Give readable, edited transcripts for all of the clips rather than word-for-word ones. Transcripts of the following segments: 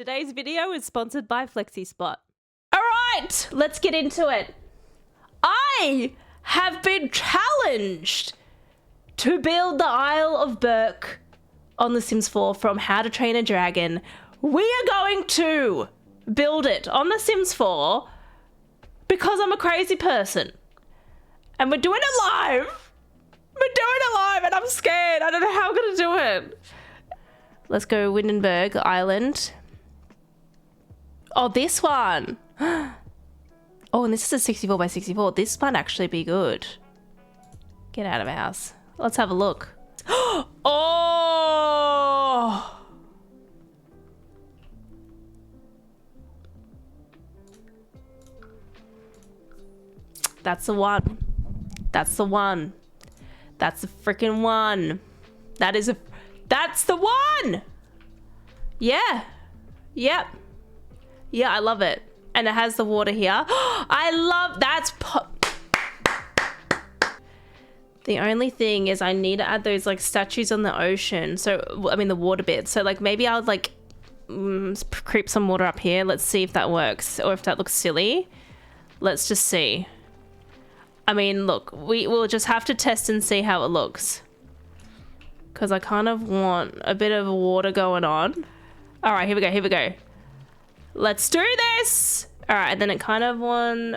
Today's video is sponsored by FlexiSpot. Alright, let's get into it. I have been challenged to build the Isle of Berk on The Sims 4 from How to Train a Dragon. We are going to build it on The Sims 4 because I'm a crazy person. And we're doing it live. We're doing it live and I'm scared. I don't know how I'm going to do it. Let's go Windenburg Island. Oh, this one. Oh, and this is a 64 by 64. This might actually be good. Get out of our house. Let's have a look. Oh! That's the one. That's the one. That's the freaking one. That's the one! Yeah. Yep. Yeah, I love it. And it has the water here. I love, the only thing is I need to add those like statues on the ocean. So, I mean the water bit. So like maybe I'll like creep some water up here. Let's see if that works or if that looks silly. Let's just see. I mean, look, we will just have to test and see how it looks. Because I kind of want a bit of water going on. All right, here we go, here we go. Let's do this. All right, and then it kind of one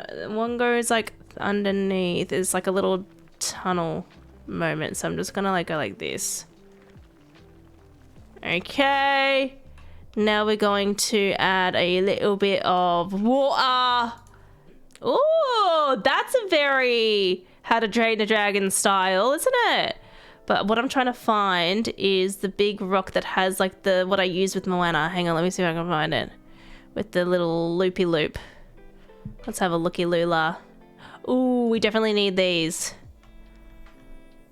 goes like underneath. It's like a little tunnel moment. So I'm just gonna like go like this. Okay. Now we're going to add a little bit of water. Oh, that's a very How to Train a Dragon style, isn't it? But what I'm trying to find is the big rock that has like what I use with Moana. Hang on, let me see if I can find it. With the little loopy loop. Let's have a looky lula. Ooh, we definitely need these.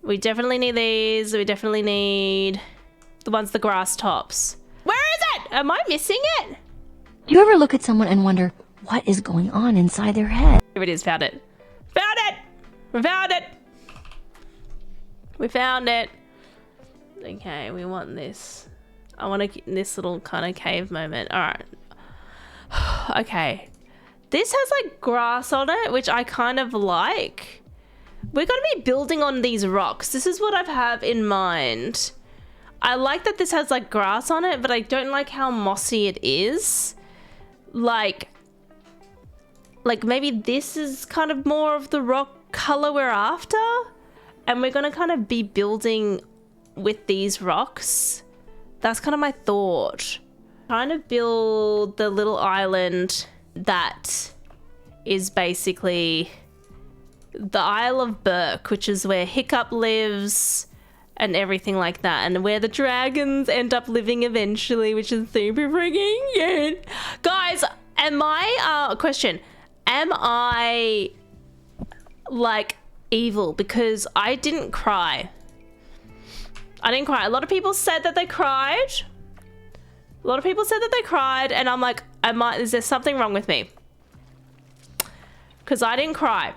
We definitely need these. We definitely need the ones, the grass tops. Where is it? Am I missing it? Do you ever look at someone and wonder what is going on inside their head? Here it is, found it. Found it! We found it! We found it. Okay, we want this. I want to get this little kind of cave moment. All right. Okay. This has like grass on it, which I kind of like. We're going to be building on these rocks. This is what I have in mind. I like that this has like grass on it, but I don't like how mossy it is. Like maybe this is kind of more of the rock color we're after. And we're going to kind of be building with these rocks. That's kind of my thought. Trying to build the little island that is basically the Isle of Berk, which is where Hiccup lives and everything like that, and where the dragons end up living eventually, which is super freaking good. Guys, am I like evil? Because I didn't cry. I didn't cry. A lot of people said that they cried. A lot of people said that they cried, and I'm like, is there something wrong with me? Because I didn't cry.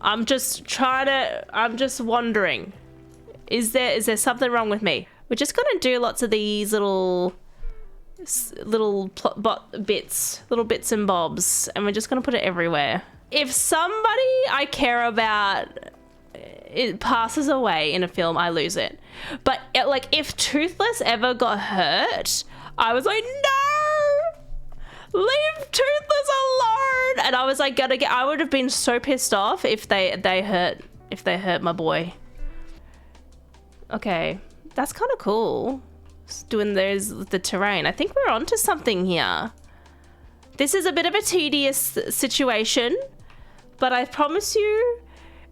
I'm just wondering, is there something wrong with me? We're just gonna do lots of these little bits and bobs, and we're just gonna put it everywhere. If somebody I care about it passes away in a film, I lose it. But like if Toothless ever got hurt, I was like, no, leave Toothless alone. And I was like, I would have been so pissed off if they hurt my boy. Okay, that's kind of cool. Just doing the terrain. I think we're onto something here. This is a bit of a tedious situation, but I promise you,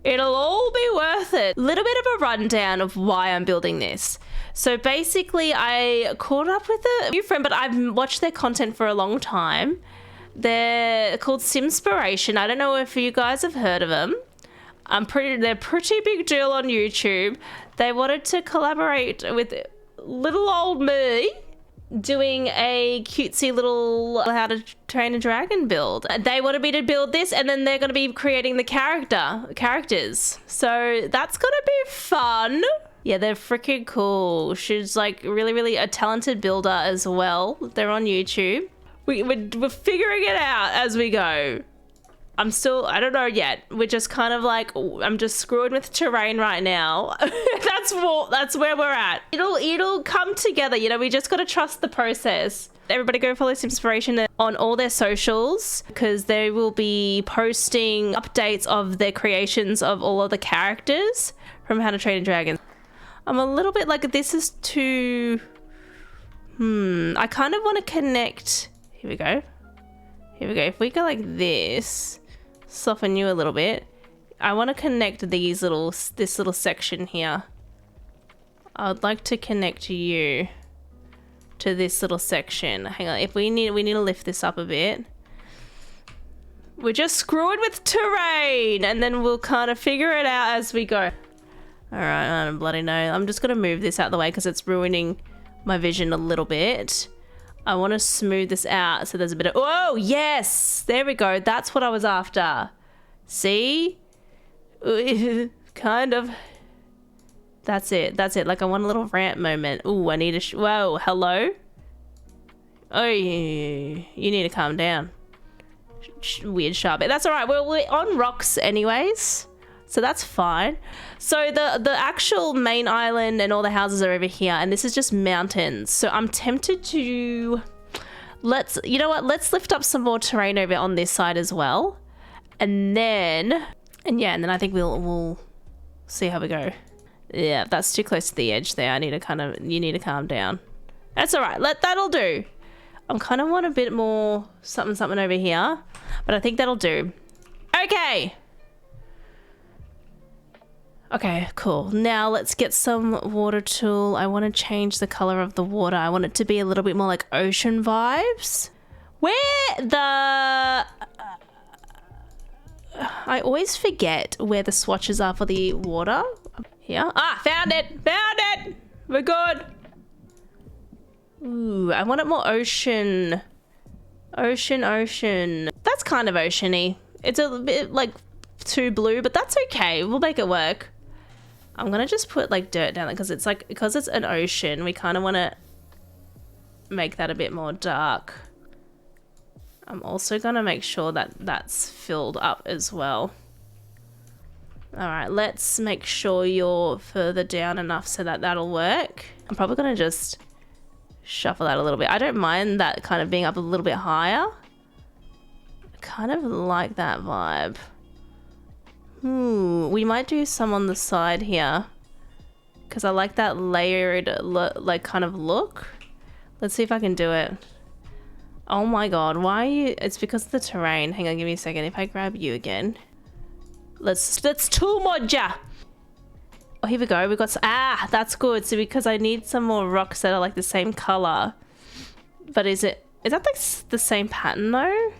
it'll all be worth it. Little bit of a rundown of why I'm building this. So basically I caught up with a new friend, but I've watched their content for a long time. They're called Simspiration. I don't know if you guys have heard of them. They're pretty big deal on YouTube. They wanted to collaborate with little old me doing a cutesy little How to Train a Dragon build. They wanted me to build this, and then they're going to be creating the characters. So that's going to be fun. Yeah, they're freaking cool. She's like really a talented builder as well. They're on YouTube. We're figuring it out as we go. I don't know yet. We're just kind of like, I'm just screwing with terrain right now. That's where we're at. It'll come together, you know, we just got to trust the process. Everybody go follow Simspiration on all their socials, because they will be posting updates of their creations of all of the characters from How to Train a Dragon. I'm a little bit like, this is too... I kind of want to connect... Here we go. If we go like this, soften you a little bit. I want to connect this little section here. I would like to connect you to this little section. Hang on, we need to lift this up a bit. We're just screwing with terrain, and then we'll kind of figure it out as we go. All right, I don't bloody know. I'm just gonna move this out of the way because it's ruining my vision a little bit. I want to smooth this out so there's a bit of... Oh, yes! There we go. That's what I was after. See? Kind of. That's it. Like, I want a little rant moment. Ooh, I need a... Whoa, hello? Oh, you need to calm down. Weird sharp. That's all right. We're on rocks anyways, so that's fine. So the actual main island and all the houses are over here, and this is just mountains. So I'm tempted to... You know what? Let's lift up some more terrain over on this side as well. And then I think we'll see how we go. Yeah, that's too close to the edge there. You need to calm down. That's all right. That'll do. I kind of want a bit more something over here, but I think that'll do. Okay. Okay, cool. Now let's get some water tool. I want to change the color of the water. I want it to be a little bit more like ocean vibes. I always forget where the swatches are for the water. Here. Ah, found it! We're good. Ooh, I want it more ocean. Ocean. That's kind of oceany. It's a bit like too blue, but that's okay. We'll make it work. I'm gonna just put like dirt down there because it's an ocean. We kind of want to make that a bit more dark. I'm also gonna make sure that that's filled up as well. All right, let's make sure you're further down enough so that that'll work. I'm probably gonna just shuffle that a little bit. I don't mind that kind of being up a little bit higher. I kind of like that vibe. We might do some on the side here because I like that layered like kind of look. Let's see if I can do it. Oh my god, why are you... It's because of the terrain. Hang on, give me a second. If I grab you again, let's tool mod ya. Oh, here we go. We got... that's good. So because I need some more rocks that are like the same color. But is that like the same pattern though?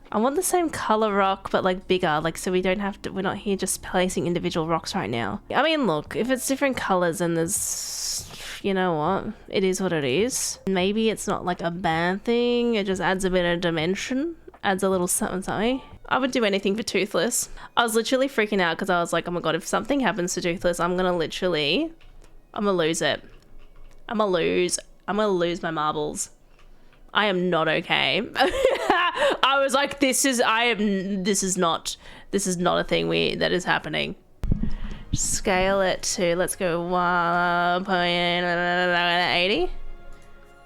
I want the same color rock, but like bigger, like so we don't have to... We're not here just placing individual rocks right now. I mean, look, if it's different colors and there's... You know what? It is what it is. Maybe it's not like a bad thing. It just adds a bit of dimension. Adds a little something. I would do anything for Toothless. I was literally freaking out because I was like, oh my god, if something happens to Toothless, I'm gonna lose it. I'm gonna lose my marbles. I am not okay. I was like, this is not a thing that is happening. Scale it to, let's go 1.80.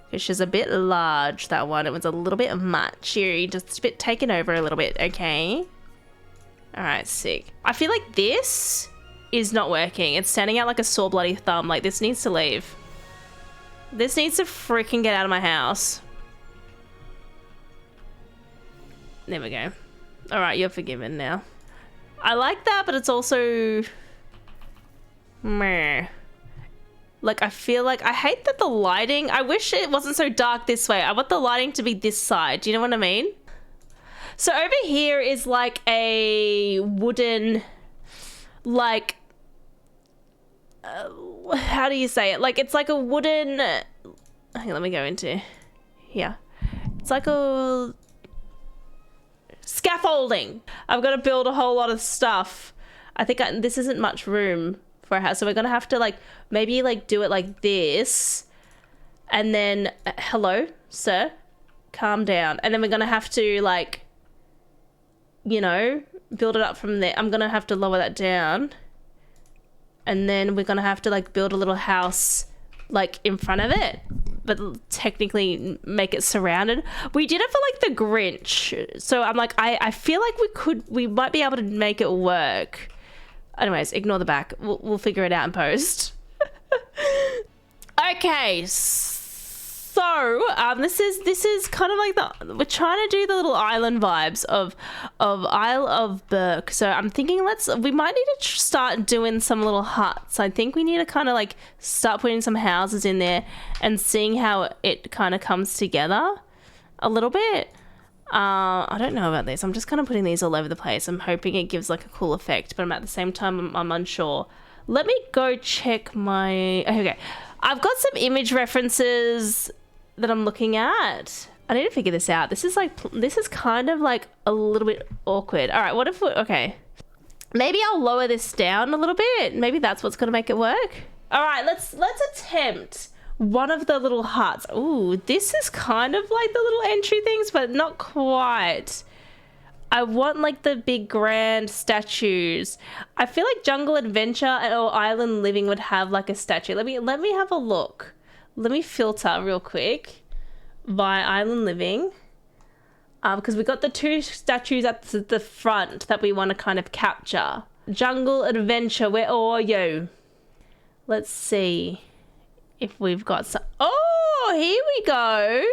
Because she's a bit large, that one. It was a little bit much. You're just a bit taken over a little bit, okay? Alright, sick. I feel like this is not working. It's standing out like a sore bloody thumb. Like, this needs to leave. This needs to freaking get out of my house. There we go. Alright, you're forgiven now. I like that, but it's also... meh. Like, I feel like... I hate that the lighting... I wish it wasn't so dark this way. I want the lighting to be this side. Do you know what I mean? So over here is like a wooden... Like... how do you say it? Like, it's like a wooden... hang on, let me go into... here. It's like a... scaffolding. I've got to build a whole lot of stuff. I think this isn't much room for a house. So we're gonna have to like maybe like do it like this, and then hello, sir, calm down. And then we're gonna have to like, you know, build it up from there. I'm gonna have to lower that down, and then we're gonna have to like build a little house like in front of it, but technically make it surrounded. We did it for like the Grinch, so I'm like, I feel like we might be able to make it work. Anyways, ignore the back. We'll figure it out in post. Okay, so this is kind of like we're trying to do the little island vibes of Isle of Berk. So I'm thinking we might need to start doing some little huts. I think we need to kind of like start putting some houses in there and seeing how it kind of comes together a little bit. I don't know about this. I'm just kind of putting these all over the place. I'm hoping it gives like a cool effect, but at the same time I'm unsure. Let me go check my... Okay, I've got some image references that I'm looking at. I need to figure this out. This is kind of like a little bit awkward. All right, what if okay. Maybe I'll lower this down a little bit. Maybe that's what's gonna make it work. All right, let's attempt one of the little huts. Ooh, this is kind of like the little entry things, but not quite. I want like the big grand statues. I feel like Jungle Adventure or Island Living would have like a statue. Let me have a look. Let me filter real quick by Island Living, because we got the two statues at the front that we want to kind of capture. Jungle Adventure, where are you? Let's see if we've got some. Oh, here we go.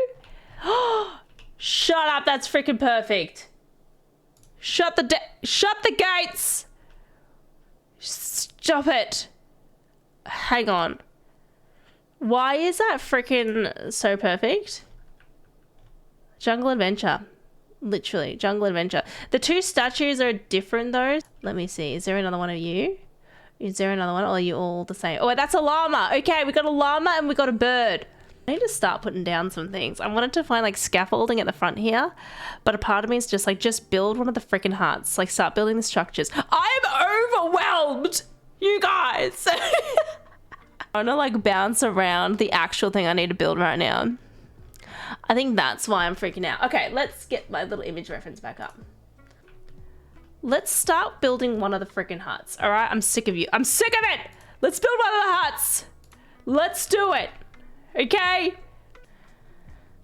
Shut up, that's freaking perfect. Shut the gates. Stop it. Hang on. Why is that freaking so perfect? Jungle Adventure. Literally, Jungle Adventure. The two statues are different though. Let me see. Is there another one of you? Is there another one? Or are you all the same? Oh, that's a llama. Okay, we got a llama and we got a bird. I need to start putting down some things. I wanted to find like scaffolding at the front here, but a part of me is just like, just build one of the freaking huts. Like start building the structures. I am overwhelmed, you guys. I want to like bounce around the actual thing I need to build right now. I think that's why I'm freaking out. Okay, let's get my little image reference back up. Let's start building one of the freaking huts. All right, I'm sick of you. I'm sick of it. Let's build one of the huts. Let's do it. Okay.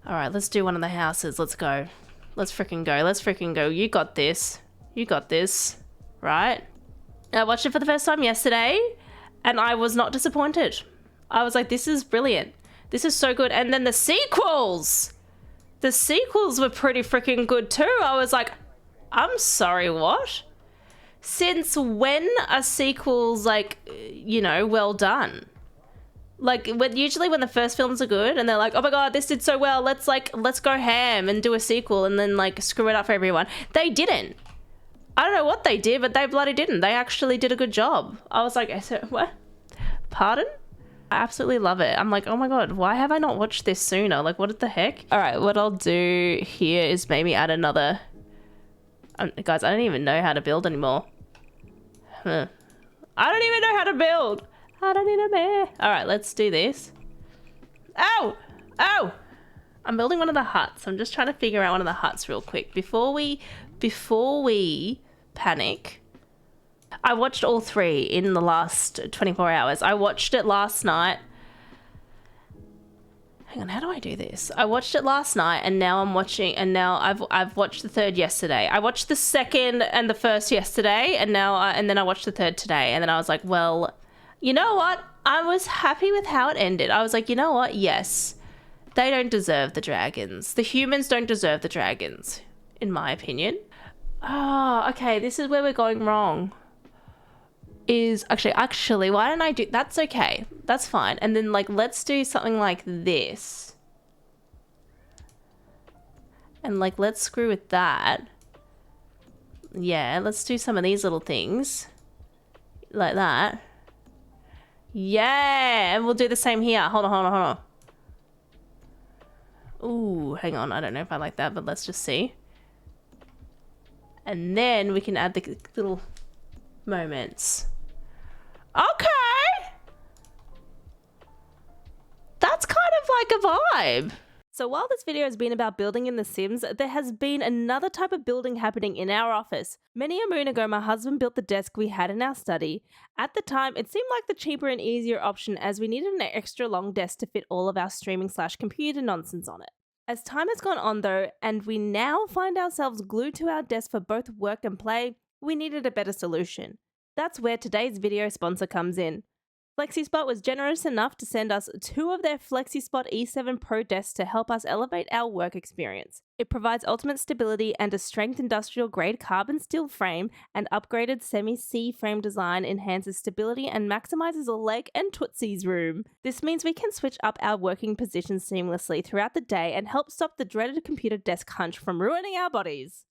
All right, let's do one of the houses. Let's go. Let's freaking go. Let's freaking go. You got this. You got this. Right? I watched it for the first time yesterday and I was not disappointed. I was like, this is brilliant. This is so good. And then the sequels were pretty freaking good too. I was like, I'm sorry, what? Since when are sequels like, you know, well done? Like usually when the first films are good and they're like, oh my god, this did so well, let's go ham and do a sequel and then like screw it up for everyone. They didn't. I don't know what they did, but they bloody didn't. They actually did a good job. I was like, what? Pardon? I absolutely love it. I'm like, oh my god, why have I not watched this sooner? Like, what the heck? All right, what I'll do here is maybe add another... guys, I don't even know how to build anymore. I don't even know how to build. I don't need a bear. All right, let's do this. Oh! Oh! I'm building one of the huts. I'm just trying to figure out one of the huts real quick. Before we panic. I watched all three in the last 24 hours. I watched it last night. Hang on, how do I do this? I watched it last night and now I'm watching, and now I've watched the third yesterday. I watched the second and the first yesterday and now and then I watched the third today, and then I was like, well, you know what? I was happy with how it ended. I was like, you know what? Yes, they don't deserve the dragons. The humans don't deserve the dragons, in my opinion. Oh, okay, this is where we're going wrong. Is actually, why don't I do, that's okay. That's fine. And then like, let's do something like this. And like, let's screw with that. Yeah, let's do some of these little things. Like that. Yeah, and we'll do the same here. Hold on. Ooh, hang on. I don't know if I like that, but let's just see. And then we can add the little moments. Okay. the vibe. So while this video has been about building in The Sims, there has been another type of building happening in our office. Many a moon ago, my husband built the desk we had in our study. At the time, it seemed like the cheaper and easier option as we needed an extra long desk to fit all of our streaming/computer nonsense on it. As time has gone on though, and we now find ourselves glued to our desk for both work and play, we needed a better solution. That's where today's video sponsor comes in. FlexiSpot was generous enough to send us 2 of their FlexiSpot E7 Pro desks to help us elevate our work experience. It provides ultimate stability and a strength industrial grade carbon steel frame, and upgraded semi-C frame design enhances stability and maximizes a leg and tootsies room. This means we can switch up our working positions seamlessly throughout the day and help stop the dreaded computer desk hunch from ruining our bodies.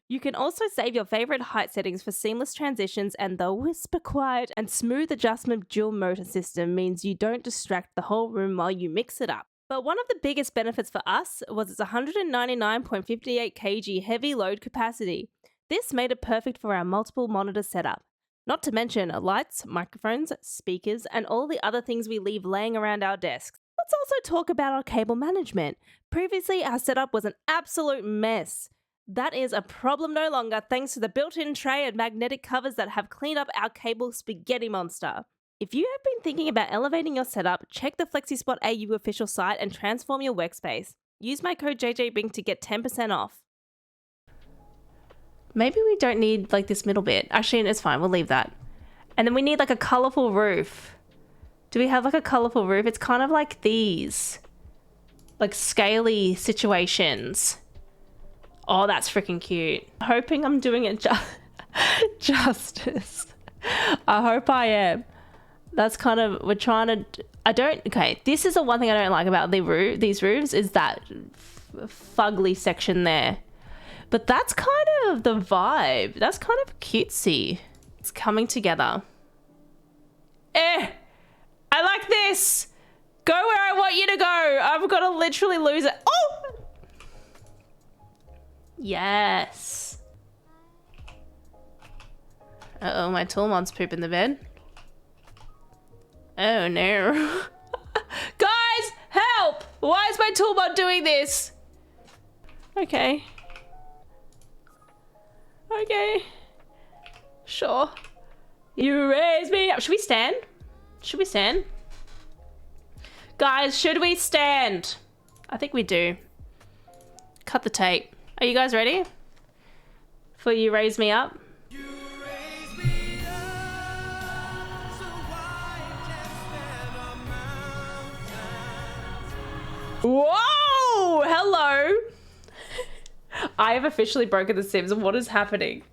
You can also save your favorite height settings for seamless transitions, and the whisper quiet and smooth adjustment dual motor system means you don't distract the whole room while you mix it up. But one of the biggest benefits for us was its 199.58 kg heavy load capacity. This made it perfect for our multiple monitor setup. Not to mention lights, microphones, speakers, and all the other things we leave laying around our desks. Let's also talk about our cable management. Previously, our setup was an absolute mess. That is a problem no longer thanks to the built-in tray and magnetic covers that have cleaned up our cable spaghetti monster. If you have been thinking about elevating your setup, check the FlexiSpotAU official site and transform your workspace. Use my code JJBing to get 10% off. Maybe we don't need like this middle bit. Actually, it's fine. We'll leave that. And then we need like a colorful roof. Do we have like a colorful roof? It's kind of like these. Like scaly situations. Oh, that's freaking cute. Hoping I'm doing it justice. I hope I am. That's kind of, we're trying to, okay, this is the one thing I don't like about these roofs is that fugly section there. But that's kind of the vibe. That's kind of cutesy. It's coming together. I like this. Go where I want you to go. I've got to literally lose it. Oh! Yes. Uh-oh, my tool mod's pooping the bed. Oh no. Guys, help! Why is my tool mod doing this? Okay. Okay. Sure. You raise me up. Should we stand? Should we stand? Guys, should we stand? I think we do. Cut the tape. Are you guys ready? For you raise me up? You raise me up so I can stand on mountains. Whoa! Hello! I have officially broken The Sims. What is happening?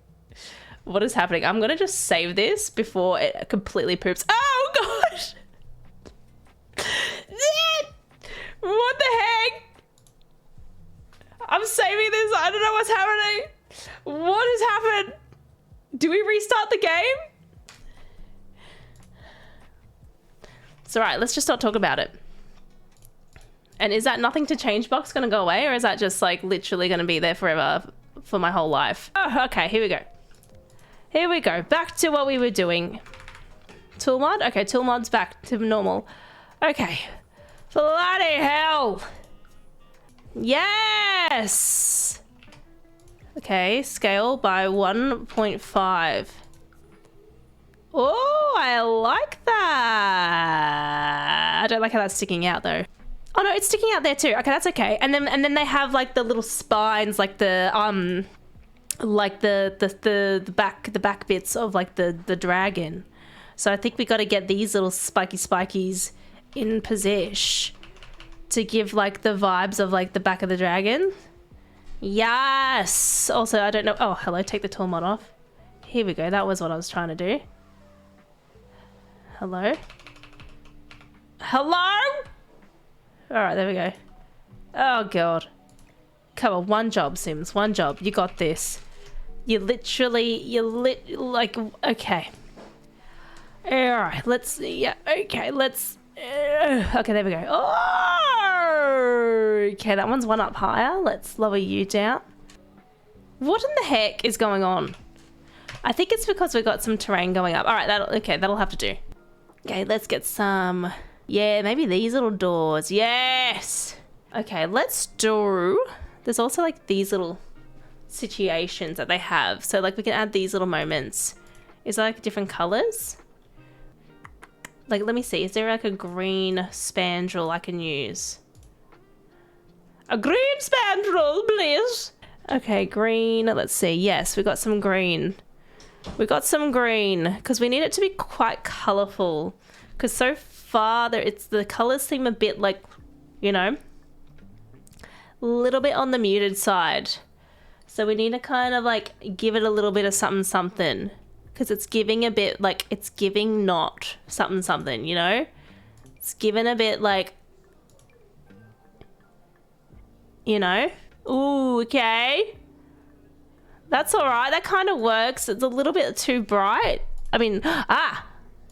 What is happening? I'm gonna just save this before it completely poops. Oh gosh! What the heck? I'm saving this. I don't know what's happening. What has happened? Do we restart the game? It's all right. Let's just not talk about it. And is that nothing to change box going to go away? Or is that just like literally going to be there forever for my whole life? Oh, okay. Here we go. Here we go. Back to what we were doing. Tool mod? Okay, tool mod's back to normal. Okay. Bloody hell. Yes! Okay, scale by 1.5. Oh, I like that. I don't like how that's sticking out though. Oh no, it's sticking out there too. Okay, that's okay. And then they have like the little spines, like the back bits of like the dragon. So I think we got to get these little spikies in position to give like the vibes of like the back of the dragon. Yes. Also, I don't know. Oh, hello. Take the tool mod off. Here we go. That was what I was trying to do. Hello. Hello. All right, there we go. Oh god. Come on, one job, Sims. One job. You got this. Like, okay. All right. Let's. Yeah. Okay. Let's. Okay, there we go. Oh, okay, that one's one up higher. Let's lower you down. What in the heck is going on? I think it's because we got some terrain going up. All right, that'll have to do. Okay, let's get some Yeah, maybe these little doors. Yes. Okay, let's do... There's also like these little situations that they have. So like we can add these little moments. Is there like different colors? Like, let me see. Is there like a green spandrel I can use? A green spandrel, please. Okay, green. Let's see. Yes, we got some green. We got some green because we need it to be quite colorful. Because so far, the colors seem a bit like, you know, a little bit on the muted side. So we need to kind of like give it a little bit of something something. Because it's giving a bit like, it's giving not something something, you know? It's giving a bit like, you know? Ooh, okay. That's all right. That kind of works. It's a little bit too bright. I mean,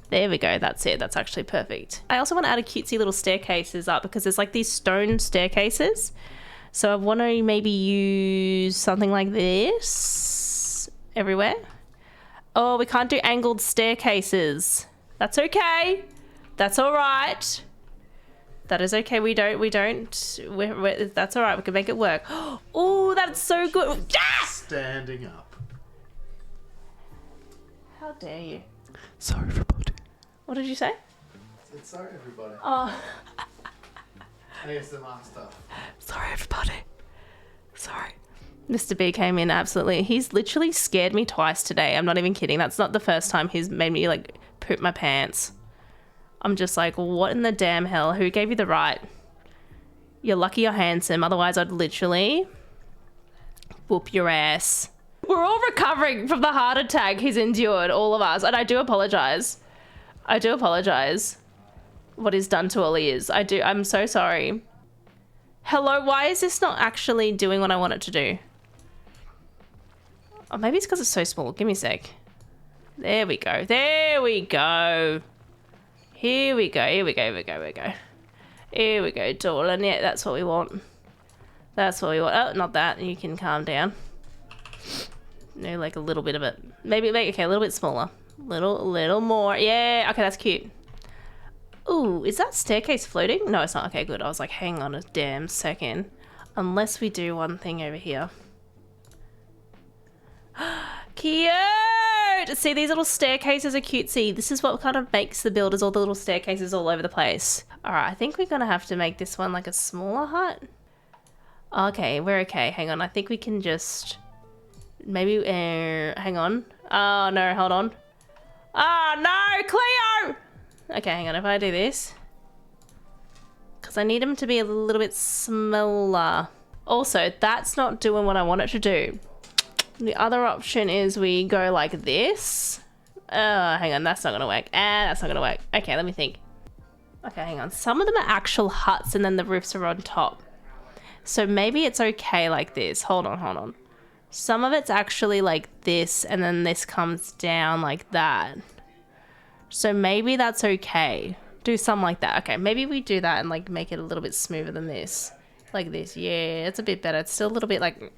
there we go. That's it. That's actually perfect. I also want to add a cutesy little staircases up because there's like these stone staircases. So I want to maybe use something like this everywhere. Oh, we can't do angled staircases. That's okay. That's all right. That is okay. That's all right. We can make it work. Oh, that's so good. Yes! Standing up. How dare you? Sorry, everybody. What did you say? It's sorry, everybody. Oh. ASMR stuff. Sorry, everybody. Sorry. Mr. B came in absolutely. He's literally scared me twice today. I'm not even kidding. That's not the first time he's made me like poop my pants. I'm just like, what in the damn hell? Who gave you the right? You're lucky you're handsome. Otherwise, I'd literally whoop your ass. We're all recovering from the heart attack he's endured, all of us. And I do apologize. I do apologize what he's done to all ears. I'm so sorry. Hello, why is this not actually doing what I want it to do? Oh, maybe it's because it's so small. Give me a sec. There we go. There we go. Here we go. Here we go. Here we go. Here we go. Here we go, darling. Yeah, that's what we want. That's what we want. Oh, not that. You can calm down. No, like a little bit of it. Maybe, okay, a little bit smaller. Little more. Yeah, okay, that's cute. Ooh, is that staircase floating? No, it's not. Okay, good. I was like, hang on a damn second. Unless we do one thing over here. Cute! See, these little staircases are cutesy. This is what kind of makes the builders all the little staircases all over the place. All right, I think we're going to have to make this one like a smaller hut. Okay, we're okay. Hang on. I think we can just... Maybe... hang on. Oh, no. Hold on. Oh, no! Cleo! Okay, hang on. If I do this... Because I need them to be a little bit smaller. Also, that's not doing what I want it to do. The other option is we go like this. Hang on, that's not gonna work. That's not gonna work. Okay, let me think. Okay, hang on. Some of them are actual huts and then the roofs are on top. So maybe it's okay like this. Hold on. Some of it's actually like this and then this comes down like that. So maybe that's okay. Do something like that. Okay, maybe we do that and like make it a little bit smoother than this. Like this. Yeah, it's a bit better. It's still a little bit like...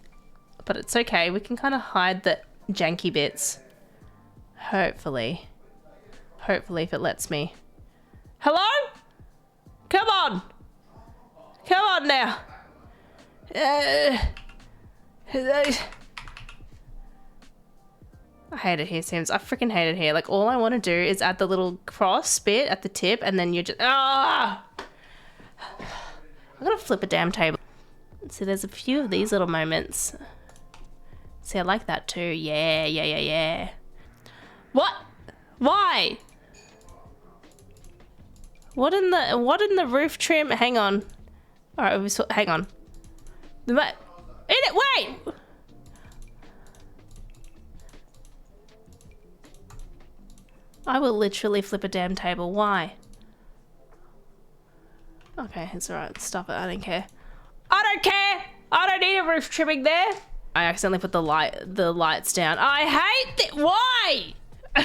But it's okay. We can kind of hide the janky bits. Hopefully. Hopefully, if it lets me. Hello? Come on. Come on now. I hate it here, Sims. I freaking hate it here. Like, all I want to do is add the little cross bit at the tip and then you just... I'm going to flip a damn table. So there's a few of these little moments. See, I like that too. Yeah. What? Why? What in the roof trim? Hang on. All right, hang on. Wait! I will literally flip a damn table. Why? Okay, it's all right. Stop it. I don't care. I don't care. I don't need a roof trimming there. I accidentally put the lights down. I hate it. Why? Why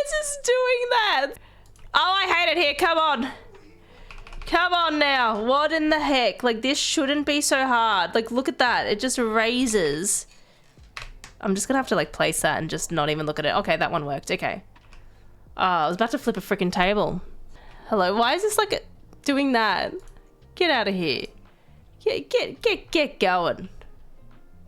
is this doing that? Oh, I hate it here. Come on. Come on now. What in the heck? Like, this shouldn't be so hard. Like, look at that. It just raises. I'm just gonna have to like place that and just not even look at it. Okay, that one worked. Okay. Oh, I was about to flip a freaking table. Hello, why is this like doing that? Get out of here. Get going.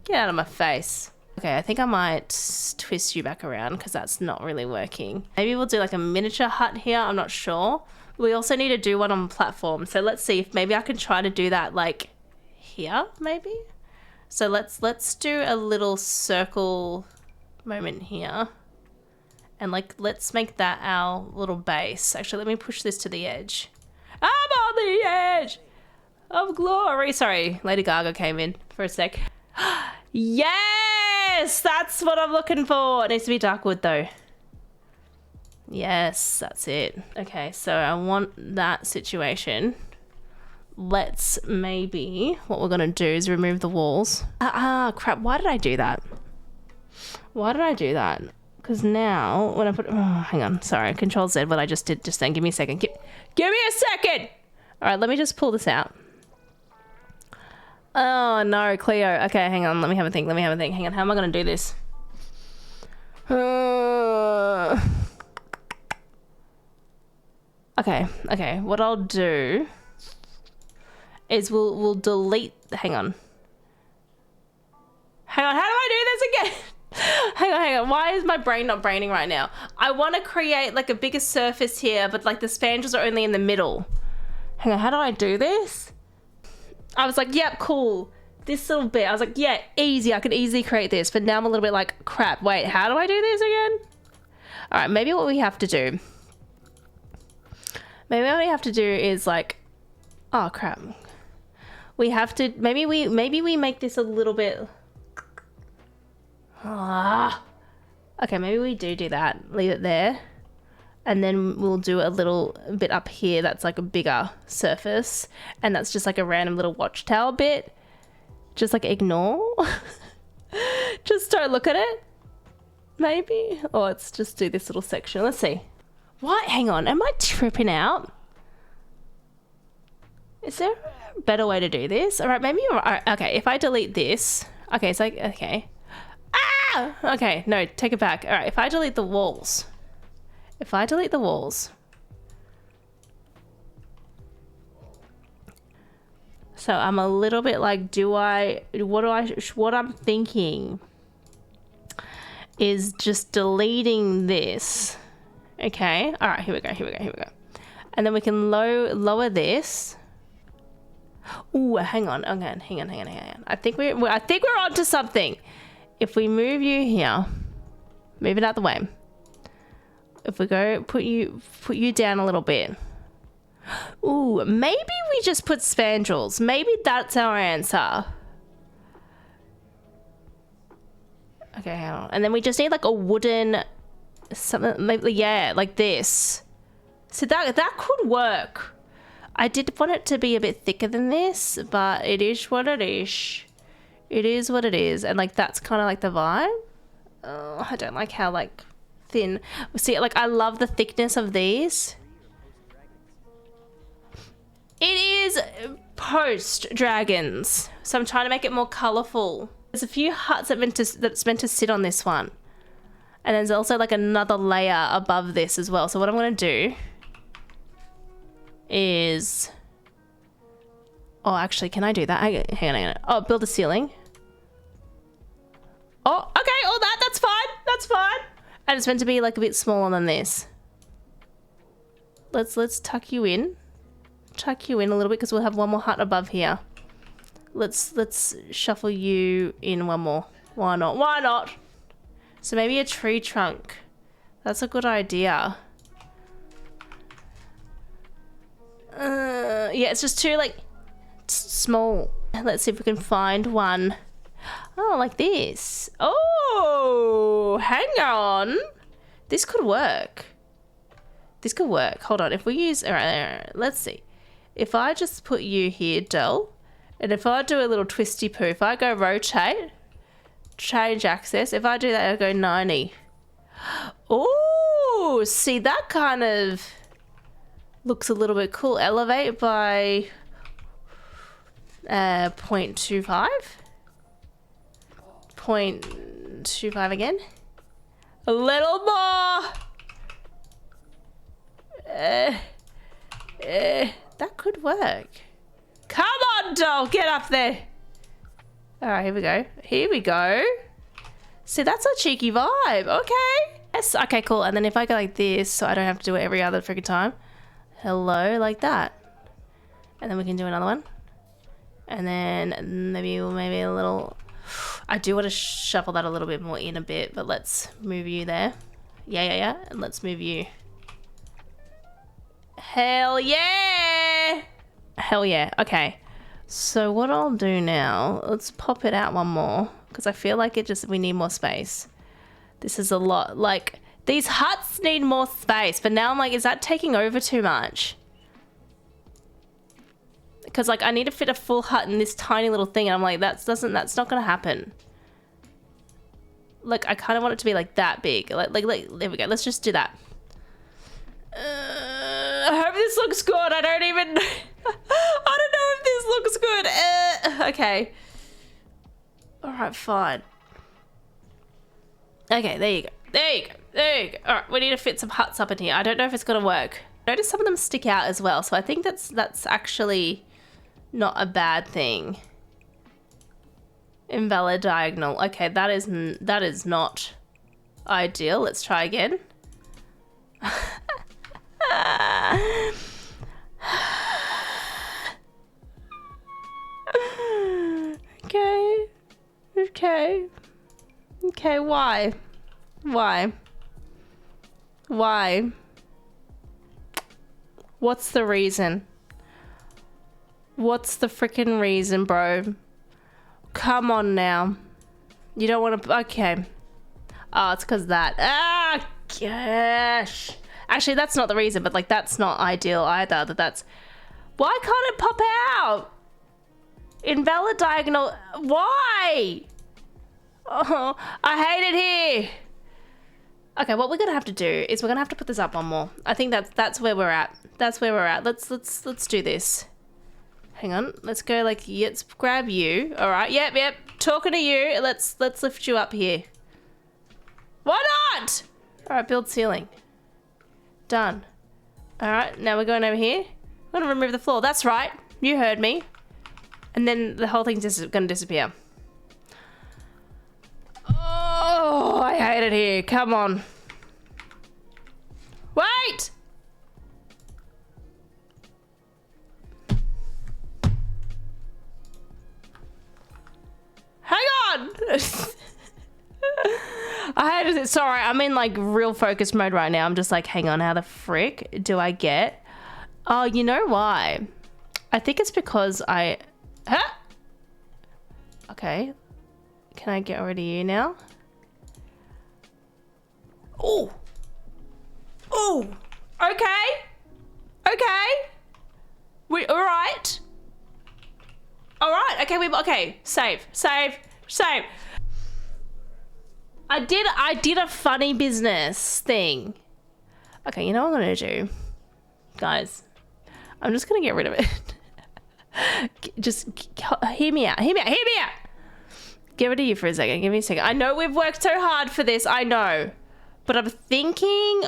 Get out of my face. Okay, I think I might twist you back around because that's not really working. Maybe we'll do like a miniature hut here. I'm not sure. We also need to do one on platform. So let's see if maybe I can try to do that like here, maybe. So let's do a little circle moment here. And like, let's make that our little base. Actually, let me push this to the edge. I'm on the edge of glory. Sorry, Lady Gaga came in for a sec. Yes, that's what I'm looking for. It needs to be dark wood though. Yes, that's it. Okay, so I want that situation. Let's maybe, what we're gonna do is remove the walls. Crap, why did I do that? Why did I do that? Because now, when I put, oh, hang on, sorry, Control Z, what I just did just then. Give me a second. Give me a second! All right, let me just pull this out. Oh no, Cleo. Okay, hang on, let me have a think, Hang on, how am I gonna do this? Okay, what I'll do is we'll delete, hang on, how do I do this again? Hang on, why is my brain not braining right now? I want to create like a bigger surface here, but like the spandrels are only in the middle. Hang on, how do I do this? I was like, yep, cool. This little bit, I was like, yeah, easy, I can easily create this, but now I'm a little bit like, crap, wait, how do I do this again? All right, maybe what we have to do is like, oh crap. We have to, maybe we make this a little bit, okay, maybe we do that, leave it there. And then we'll do a little bit up here that's like a bigger surface. And that's just like a random little watchtower bit. Just like ignore. Just don't look at it. Maybe. Or let's just do this little section. Let's see. What? Hang on. Am I tripping out? Is there a better way to do this? All right, maybe you're right. Okay, if I delete this. Okay, it's like, okay. Ah! Okay, no, take it back. All right, if I delete the walls. So I'm a little bit like, what I'm thinking is just deleting this. Okay, all right, here we go. And then we can lower this. Ooh, hang on. I think we're onto something. If we move you here, move it out the way. If we go put you down a little bit. Ooh, maybe we just put spandrels. Maybe that's our answer. Okay, hang on. And then we just need like a wooden something, maybe, yeah, like this. So that could work. I did want it to be a bit thicker than this, but it is what it is. It is what it is. And like that's kind of like the vibe. Oh, I don't like how like thin. See, like I love the thickness of these. It is post dragons, so I'm trying to make it more colorful. There's a few huts that's meant to sit on this one, and there's also like another layer above this as well. So what I'm going to do is, oh, actually, can I do that? Hang on. Oh, build a ceiling. Oh, okay, all that's fine. And it's meant to be like a bit smaller than this. Let's tuck you in a little bit because we'll have one more hut above here. Let's shuffle you in one more. Why not? So maybe a tree trunk. That's a good idea. Yeah, it's just too like small. Let's see if we can find one. Oh, like this. Oh, hang on. This could work. Hold on. If we use, all right, let's see. If I just put you here, Del, and if I do a little twisty poo, if I go rotate, change axis, if I do that, I'll go 90. Oh, see, that kind of looks a little bit cool. Elevate by 0.25. 0.25 again. A little more. That could work. Come on, doll, get up there. All right, here we go. Here we go. See, that's a cheeky vibe. Okay. Yes, okay, cool. And then if I go like this, so I don't have to do it every other freaking time. Hello, like that. And then we can do another one. And then maybe a little... I do want to shuffle that a little bit more in a bit, but let's move you there. Yeah. And let's move you. Hell yeah! Hell yeah. Okay. So what I'll do now, let's pop it out one more, because I feel like we need more space. This is a lot. Like, these huts need more space, but now I'm like, is that taking over too much? Because like I need to fit a full hut in this tiny little thing, and I'm like, that's not gonna happen. Like, I kind of want it to be like that big. Like there we go. Let's just do that. I hope this looks good. I don't even. I don't know if this looks good. Okay. All right, fine. Okay, there you go. All right, we need to fit some huts up in here. I don't know if it's gonna work. Notice some of them stick out as well, so I think that's actually not a bad thing. Invalid diagonal. Okay, that is not ideal. Let's try again. Okay, why? What's the reason? What's the freaking reason, bro? Come on now. You don't want to... Okay. Oh, it's because that. Ah, gosh. Actually, that's not the reason, but like that's not ideal either. That's... Why can't it pop out? Invalid diagonal. Why? Oh, I hate it here. Okay, what we're gonna have to do is we're gonna have to put this up one more. I think that's where we're at. That's where we're at. Let's do this. Hang on. Let's go like, let's grab you. All right. Yep. Talking to you. Let's lift you up here. Why not? All right. Build ceiling. Done. All right. Now we're going over here. We're gonna remove the floor. That's right. You heard me. And then the whole thing's just gonna disappear. Oh, I hate it here. Come on. Wait! Hang on! I had to, sorry, I'm in like real focus mode right now. I'm just like, hang on, how the frick do I get? Oh, you know why? I think it's because huh? Okay. Can I get rid of you now? Oh. Okay. We all right. Okay, okay. Save. I did a funny business thing. Okay, you know what I'm gonna do, guys? I'm just gonna get rid of it. Just hear me out. Get rid of you for a second. Give me a second. I know we've worked so hard for this. I know, but I'm thinking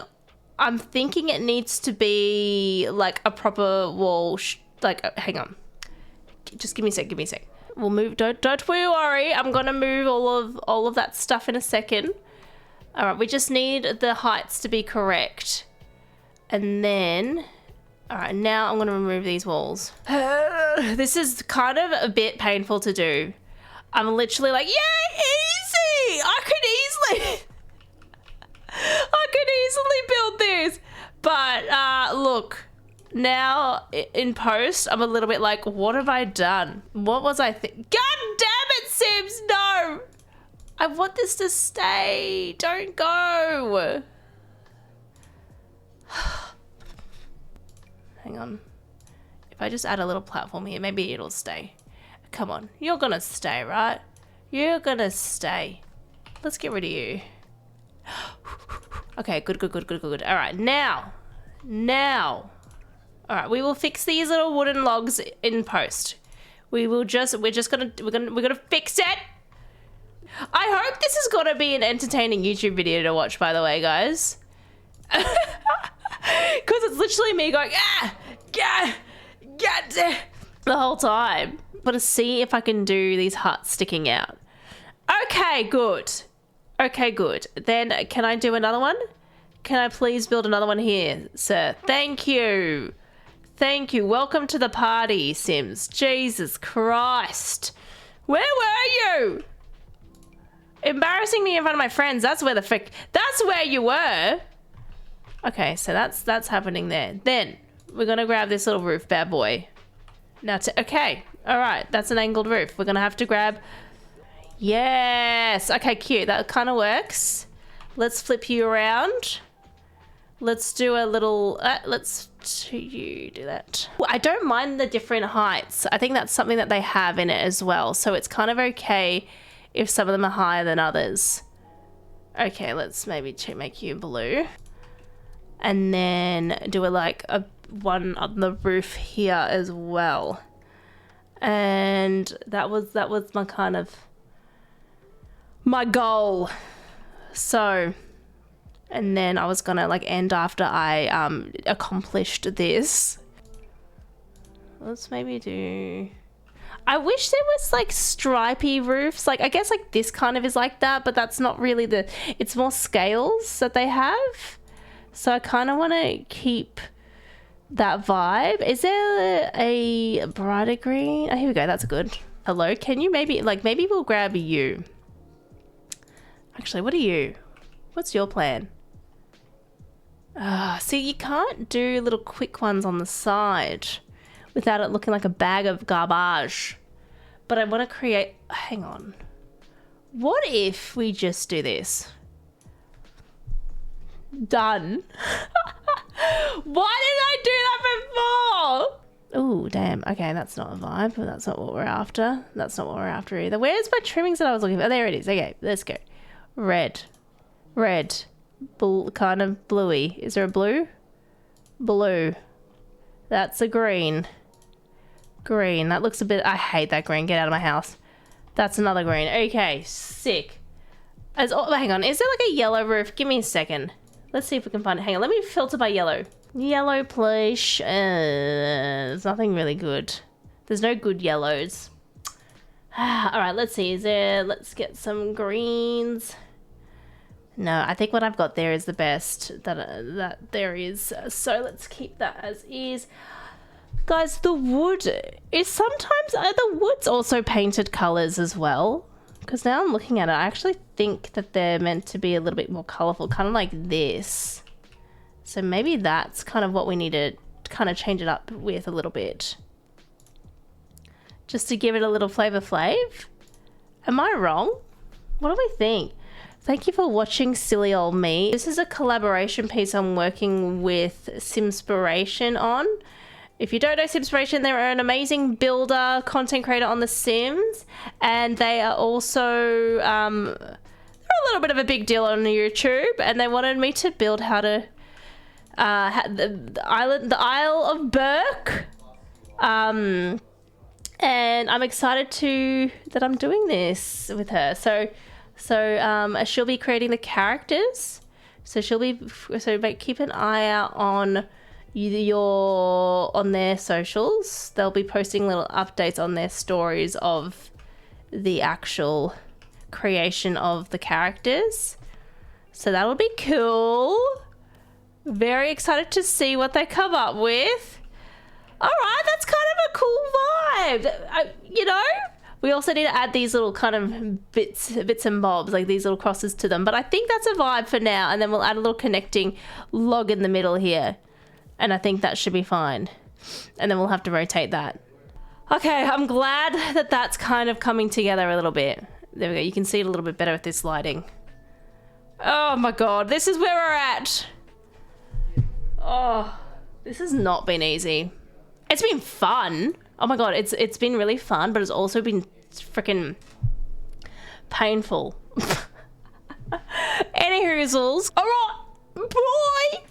it needs to be like a proper wall. Hang on. Just give me a sec. We'll move. Don't worry. I'm gonna move all of that stuff in a second. All right. We just need the heights to be correct, and then. All right. Now I'm gonna remove these walls. This is kind of a bit painful to do. I'm literally like, yeah, easy. I could easily build this, but look. Now, in post, I'm a little bit like, what have I done? What was I thinking? God damn it, Sims, no! I want this to stay. Don't go. Hang on. If I just add a little platform here, maybe it'll stay. Come on. You're gonna stay, right? You're gonna stay. Let's get rid of you. Okay, good. All right, now. All right, we will fix these little wooden logs in post. We're gonna fix it. I hope this is gonna be an entertaining YouTube video to watch, by the way, guys. Because it's literally me going, Get the whole time. But to see if I can do these huts sticking out. Okay, good. Okay, good. Then can I do another one? Can I please build another one here, sir? Thank you. Thank you. Welcome to the party, Sims. Jesus Christ. Where were you? Embarrassing me in front of my friends. That's where the frick. That's where you were. Okay, so that's happening there. Then we're gonna grab this little roof bad boy. Now, okay. All right, that's an angled roof. We're gonna have to grab. Yes. Okay, cute. That kind of works. Let's flip you around. Let's do a little. Let's you do that. Well, I don't mind the different heights. I think that's something that they have in it as well. So it's kind of okay if some of them are higher than others. Okay, let's maybe make you blue, and then do a one on the roof here as well. And that was my kind of my goal. So, and then I was gonna end after I accomplished this. Let's maybe do. I wish there was stripy roofs. I guess this kind of is like that, but that's not really it's more scales that they have. So I kind of want to keep that vibe. Is there a brighter green? Oh, here we go. That's good. Hello, can you maybe we'll grab you. Actually, what are you? What's your plan? See, you can't do little quick ones on the side without it looking like a bag of garbage. But I want to create. Hang on. What if we just do this? Done. Why did I do that before? Oh, damn. Okay, that's not a vibe. That's not what we're after. That's not what we're after either. Where's my trimmings that I was looking for? Oh, there it is. Okay, let's go. Red. Kind of bluey. Is there a blue? Blue. That's a green. Green. That looks a bit. I hate that green. Get out of my house. That's another green. Okay, sick. Hang on. Is there a yellow roof? Give me a second. Let's see if we can find it. Hang on. Let me filter by yellow. Yellow plush. There's nothing really good. There's no good yellows. All right. Let's see. Let's get some greens. No, I think what I've got there is the best that there is. So let's keep that as is. Guys, the wood is sometimes the wood's also painted colors as well. Because now I'm looking at it, I actually think that they're meant to be a little bit more colorful, kind of like this. So maybe that's kind of what we need to kind of change it up with a little bit. Just to give it a little flavor flav. Am I wrong? What do we think? Thank you for watching, silly old me. This is a collaboration piece I'm working with Simspiration on. If you don't know Simspiration, they're an amazing builder, content creator on The Sims, and they are also they're a little bit of a big deal on YouTube, and they wanted me to build how to the Isle of Berk, and I'm excited that I'm doing this with her. So she'll be creating the characters. So keep an eye out on on their socials. They'll be posting little updates on their stories of the actual creation of the characters. So that'll be cool. Very excited to see what they come up with. All right, that's kind of a cool vibe. We also need to add these little kind of bits and bobs, like these little crosses to them. But I think that's a vibe for now. And then we'll add a little connecting log in the middle here. And I think that should be fine. And then we'll have to rotate that. Okay, I'm glad that that's kind of coming together a little bit. There we go. You can see it a little bit better with this lighting. Oh my God, this is where we're at. Oh, this has not been easy. It's been fun. Oh my God, it's been really fun, but it's also been freaking painful. Any hoozles. All right, boy.